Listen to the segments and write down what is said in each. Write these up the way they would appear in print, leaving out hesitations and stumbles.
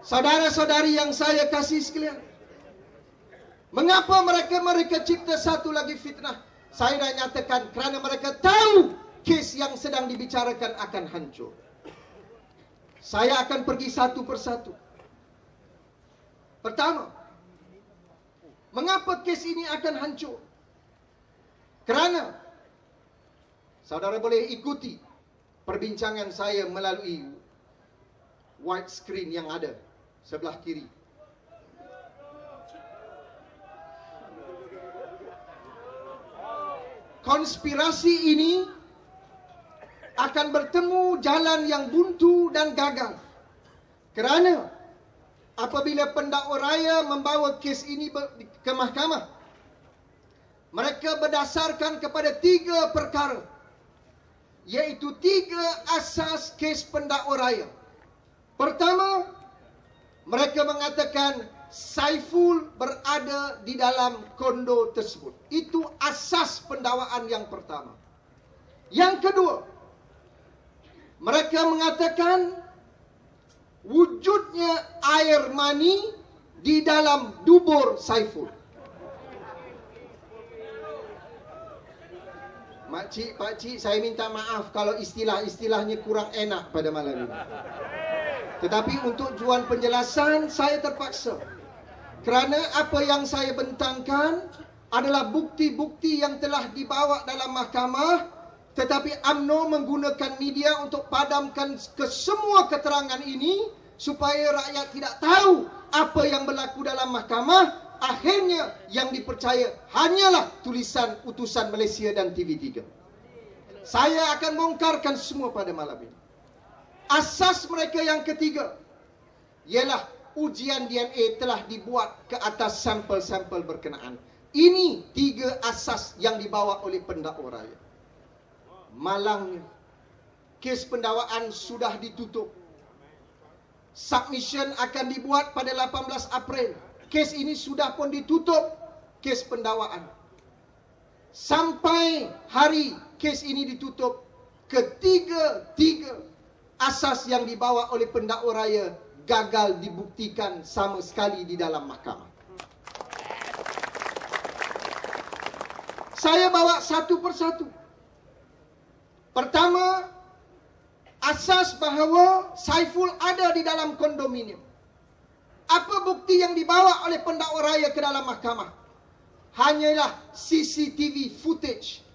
Saudara-saudari yang saya kasih sekalian, mengapa mereka cipta satu lagi fitnah? Saya dah nyatakan kerana mereka tahu kes yang sedang dibicarakan akan hancur. Saya akan pergi satu persatu. Pertama, mengapa kes ini akan hancur? Kerana saudara boleh ikuti perbincangan saya melalui widescreen yang ada sebelah kiri. Konspirasi ini akan bertemu jalan yang buntu dan gagal. Kerana apabila pendakwa raya membawa kes ini ke mahkamah, mereka berdasarkan kepada 3 perkara, iaitu 3 asas kes pendakwa raya. Pertama, mereka mengatakan Saiful berada di dalam kondo tersebut. Itu asas pendakwaan yang pertama. Yang kedua, mereka mengatakan wujudnya air mani di dalam dubur Saiful. Makcik, pakcik, saya minta maaf kalau istilah-istilahnya kurang enak pada malam ini. Tetapi untuk tujuan penjelasan, saya terpaksa. Kerana apa yang saya bentangkan adalah bukti-bukti yang telah dibawa dalam mahkamah, tetapi UMNO menggunakan media untuk padamkan kesemua keterangan ini supaya rakyat tidak tahu apa yang berlaku dalam mahkamah. Akhirnya yang dipercaya hanyalah tulisan utusan Malaysia dan TV3. Saya akan bongkarkan semua pada malam ini. Asas mereka yang ketiga ialah ujian DNA telah dibuat ke atas sampel-sampel berkenaan. Ini 3 asas yang dibawa oleh pendakwa raya. Malangnya, kes pendakwaan sudah ditutup. Submission akan dibuat pada 18 April. Kes ini sudah pun ditutup, kes pendakwaan. Sampai hari kes ini ditutup, ketiga asas yang dibawa oleh pendakwa raya gagal dibuktikan sama sekali di dalam mahkamah. Saya bawa satu persatu. Pertama, asas bahawa Saiful ada di dalam kondominium. Apa bukti yang dibawa oleh pendakwa raya ke dalam mahkamah? Hanyalah CCTV footage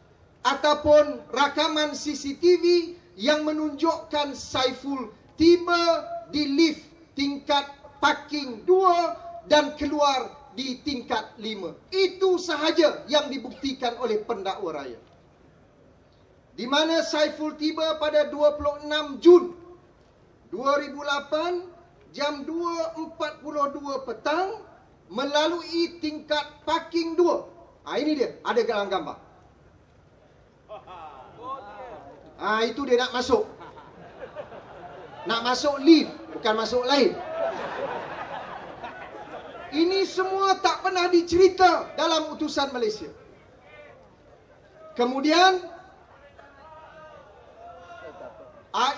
ataupun rakaman CCTV yang menunjukkan Saiful tiba di lift tingkat parking 2 dan keluar di tingkat 5. Itu sahaja yang dibuktikan oleh pendakwa raya. Di mana Saiful tiba pada 26 Jun 2008 jam 2.42 petang melalui tingkat parking 2. Ini dia, ada dalam gambar. Itu dia nak masuk. Nak masuk lift, bukan masuk lain. Ini semua tak pernah dicerita dalam utusan Malaysia. Kemudian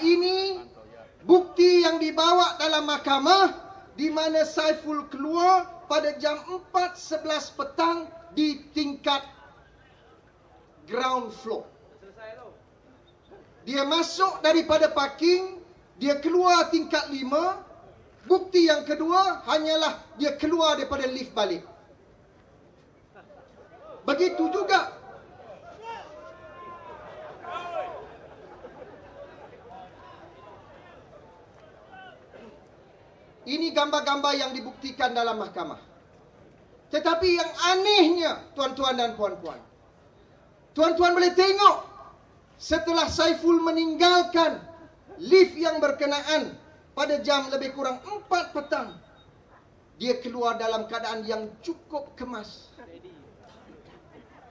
ini bukti yang dibawa dalam mahkamah, di mana Saiful keluar pada jam 4.11 petang di tingkat ground floor. Dia masuk daripada parking, dia keluar tingkat 5. Bukti yang kedua hanyalah dia keluar daripada lift balik. Begitu juga ini gambar-gambar yang dibuktikan dalam mahkamah. Tetapi yang anehnya, tuan-tuan dan puan-puan, tuan-tuan boleh tengok setelah Saiful meninggalkan lift yang berkenaan pada jam lebih kurang 4 petang, dia keluar dalam keadaan yang cukup kemas.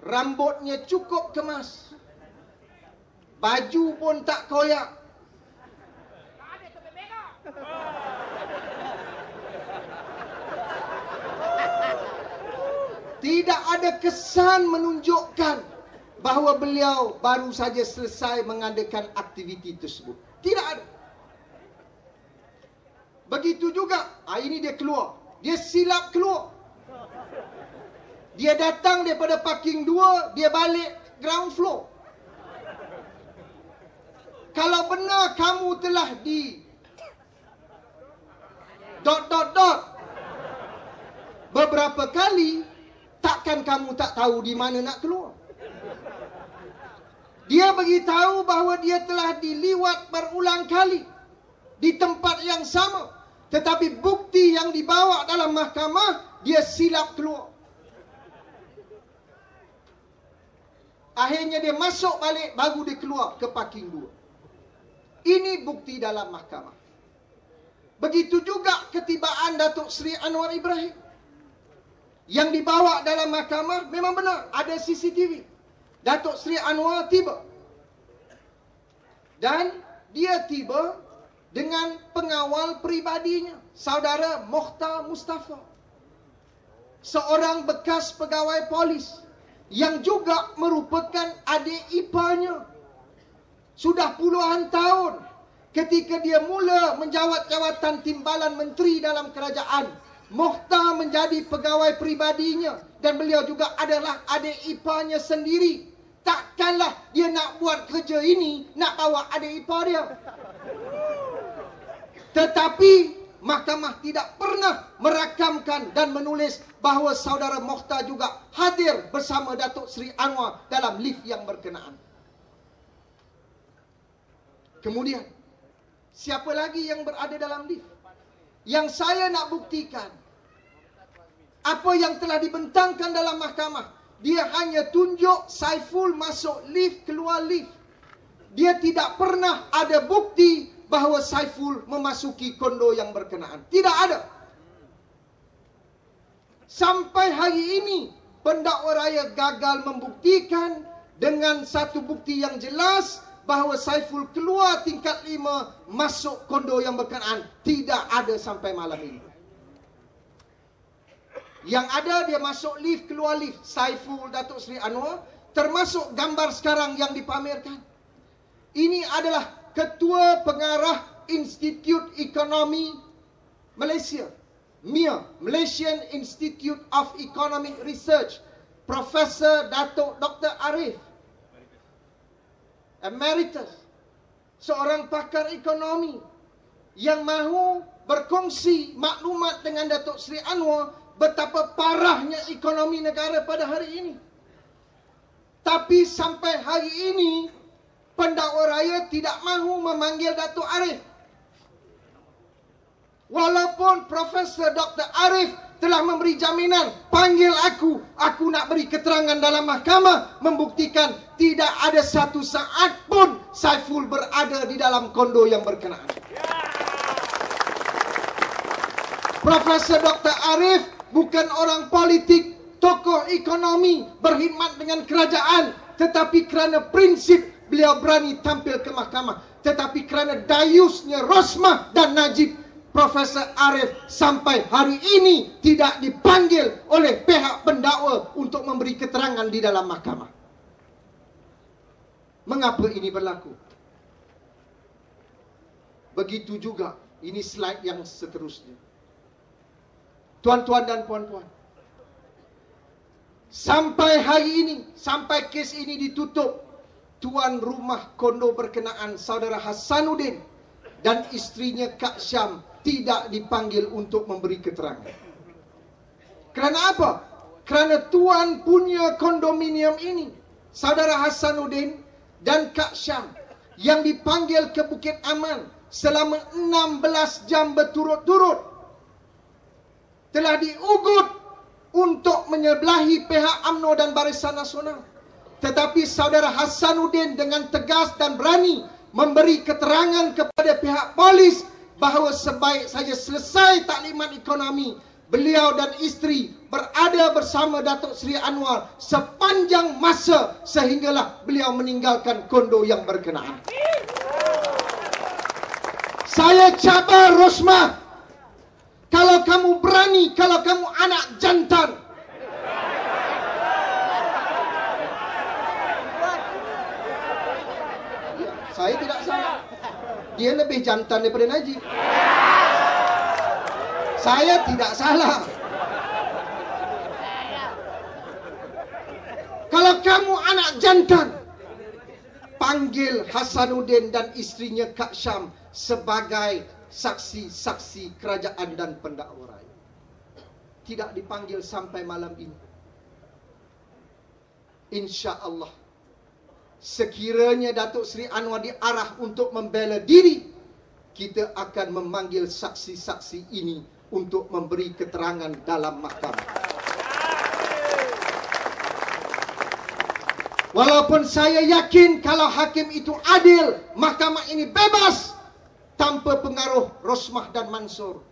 Rambutnya cukup kemas. Baju pun tak koyak. Tidak ada kesan menunjukkan bahawa beliau baru saja selesai mengadakan aktiviti tersebut. Tidak ada. Begitu juga, ini dia keluar. Dia silap keluar. Dia datang daripada parking 2, dia balik ground floor. Kalau benar kamu telah di ... beberapa kali, takkan kamu tak tahu di mana nak keluar. Dia beritahu bahawa dia telah diliwat berulang kali di tempat yang sama, tetapi bukti yang dibawa dalam mahkamah, dia silap keluar. Akhirnya dia masuk balik, baru dia keluar ke parking 2. Ini bukti dalam mahkamah. Begitu juga ketibaan Datuk Seri Anwar Ibrahim. Yang dibawa dalam mahkamah memang benar, ada CCTV. Datuk Seri Anwar tiba. Dan dia tiba dengan pengawal peribadinya, Saudara Mokhtar Mustafa. Seorang bekas pegawai polis yang juga merupakan adik iparnya. Sudah puluhan tahun ketika dia mula menjawat jawatan timbalan menteri dalam kerajaan, Mokhtar menjadi pegawai peribadinya dan beliau juga adalah adik iparnya sendiri. Takkanlah dia nak buat kerja ini nak bawa adik ipar dia. Tetapi mahkamah tidak pernah merakamkan dan menulis bahawa Saudara Mokhtar juga hadir bersama Datuk Seri Anwar dalam lift yang berkenaan. Kemudian, siapa lagi yang berada dalam lift? Yang saya nak buktikan, apa yang telah dibentangkan dalam mahkamah, dia hanya tunjuk Saiful masuk lift, keluar lift. Dia tidak pernah ada bukti bahawa Saiful memasuki kondo yang berkenaan. Tidak ada. Sampai hari ini, pendakwa raya gagal membuktikan dengan satu bukti yang jelas bahawa Saiful keluar tingkat 5, masuk kondo yang berkenaan. Tidak ada sampai malam ini. Yang ada dia masuk lift, keluar lift. Saiful, Datuk Seri Anwar, termasuk gambar sekarang yang dipamerkan. Ini adalah Ketua Pengarah Institut Ekonomi Malaysia, MIA, Malaysian Institute of Economic Research, Profesor Datuk Dr. Arif, Emeritus, seorang pakar ekonomi yang mahu berkongsi maklumat dengan Datuk Seri Anwar betapa parahnya ekonomi negara pada hari ini. Tapi sampai hari ini, pendakwa raya tidak mahu memanggil Datuk Arif. Walaupun Profesor Dr. Arif telah memberi jaminan, panggil aku nak beri keterangan dalam mahkamah, membuktikan tidak ada satu saat pun Saiful berada di dalam kondo yang berkenaan. Profesor Dr. Arif bukan orang politik, tokoh ekonomi, berkhidmat dengan kerajaan, tetapi kerana prinsip beliau berani tampil ke mahkamah. Tetapi kerana dayusnya Rosmah dan Najib, Profesor Arif sampai hari ini tidak dipanggil oleh pihak pendakwa untuk memberi keterangan di dalam mahkamah. Mengapa ini berlaku? Begitu juga, ini slide yang seterusnya. Tuan-tuan dan puan-puan, sampai hari ini, sampai kes ini ditutup, tuan rumah kondo berkenaan Saudara Hasanuddin dan istrinya Kak Syam tidak dipanggil untuk memberi keterangan. Kerana apa? Kerana tuan punya kondominium ini, Saudara Hasanuddin dan Kak Syam, yang dipanggil ke Bukit Aman selama 16 jam berturut-turut, telah diugut untuk menyebelahi pihak UMNO dan Barisan Nasional. Tetapi Saudara Hasanuddin dengan tegas dan berani memberi keterangan kepada pihak polis bahawa sebaik saja selesai taklimat ekonomi, beliau dan isteri berada bersama Datuk Seri Anwar sepanjang masa sehinggalah beliau meninggalkan kondo yang berkenaan. Saya cabar Rosmah, kalau kamu berani, kalau kamu anak jantan, saya tidak salah. Dia lebih jantan daripada Najib. Saya tidak salah. Kalau kamu anak jantan, panggil Hasanuddin dan istrinya Kak Syam sebagai saksi-saksi kerajaan dan pendakwa rakyat. Tidak dipanggil sampai malam ini. Insya Allah, sekiranya Datuk Seri Anwar diarah untuk membela diri, kita akan memanggil saksi-saksi ini untuk memberi keterangan dalam mahkamah. Walaupun saya yakin kalau hakim itu adil, mahkamah ini bebas tanpa pengaruh Rosmah dan Mansur,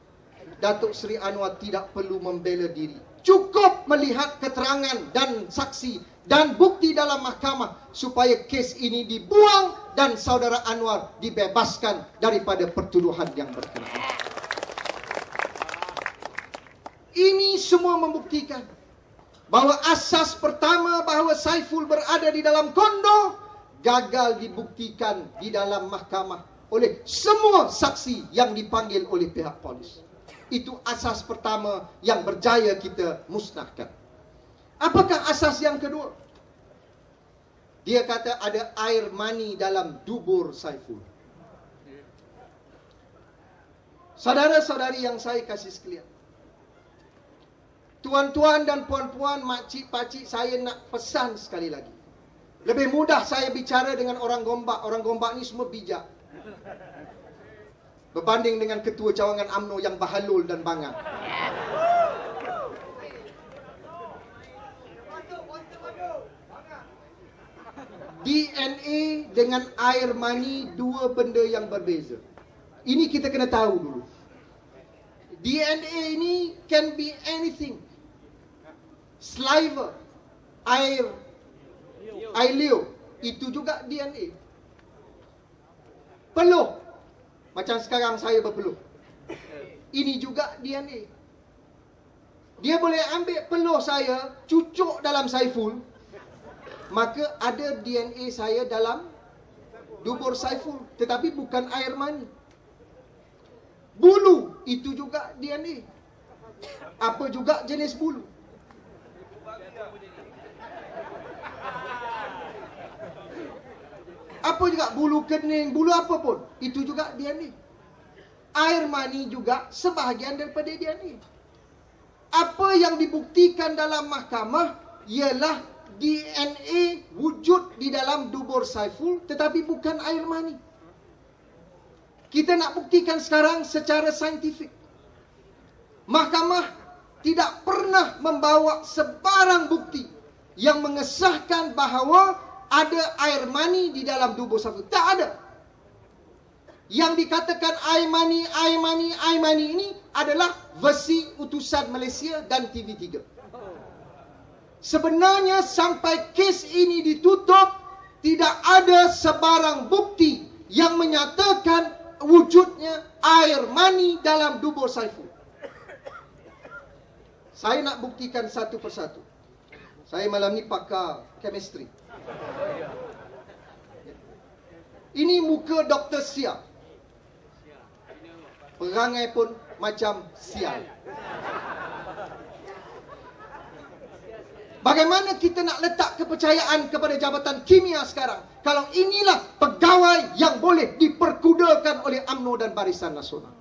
Datuk Seri Anwar tidak perlu membela diri. Cukup melihat keterangan dan saksi dan bukti dalam mahkamah supaya kes ini dibuang dan saudara Anwar dibebaskan daripada pertuduhan yang berkenaan. Ini semua membuktikan bahawa asas pertama bahawa Saiful berada di dalam kondo gagal dibuktikan di dalam mahkamah oleh semua saksi yang dipanggil oleh pihak polis. Itu asas pertama yang berjaya kita musnahkan. Apakah asas yang kedua? Dia kata ada air mani dalam dubur Saiful. Saudara-saudari yang saya kasih sekalian, tuan-tuan dan puan-puan, makcik-pakcik, saya nak pesan sekali lagi. Lebih mudah saya bicara dengan orang Gombak. Orang Gombak ni semua bijak, berbanding dengan ketua cawangan UMNO yang bahalul dan bangang. DNA dengan air mani dua benda yang berbeza. Ini kita kena tahu dulu. DNA ini can be anything. Saliva, air liur, itu juga DNA. Peluh, macam sekarang saya berpeluh, ini juga DNA. Dia boleh ambil peluh saya, cucuk dalam Saiful, maka ada DNA saya dalam dubur Saiful, tetapi bukan air mani. Bulu, itu juga DNA. Apa juga jenis bulu? Apa juga bulu kening, bulu apa pun, itu juga DNA. Air mani juga sebahagian daripada DNA. Apa yang dibuktikan dalam mahkamah ialah DNA wujud di dalam dubur Saiful, tetapi bukan air mani. Kita nak buktikan sekarang secara saintifik. Mahkamah tidak pernah membawa sebarang bukti yang mengesahkan bahawa ada air mani di dalam dubur Saiful. Tak ada. Yang dikatakan air mani ini adalah versi utusan Malaysia dan TV3. Sebenarnya sampai kes ini ditutup, tidak ada sebarang bukti yang menyatakan wujudnya air mani dalam dubur Saiful. Saya nak buktikan satu persatu. Saya malam ni pakar chemistry. Ini muka Dr. Sial. Perangai pun macam sial. Bagaimana kita nak letak kepercayaan kepada Jabatan Kimia sekarang kalau inilah pegawai yang boleh diperkudakan oleh UMNO dan Barisan Nasional?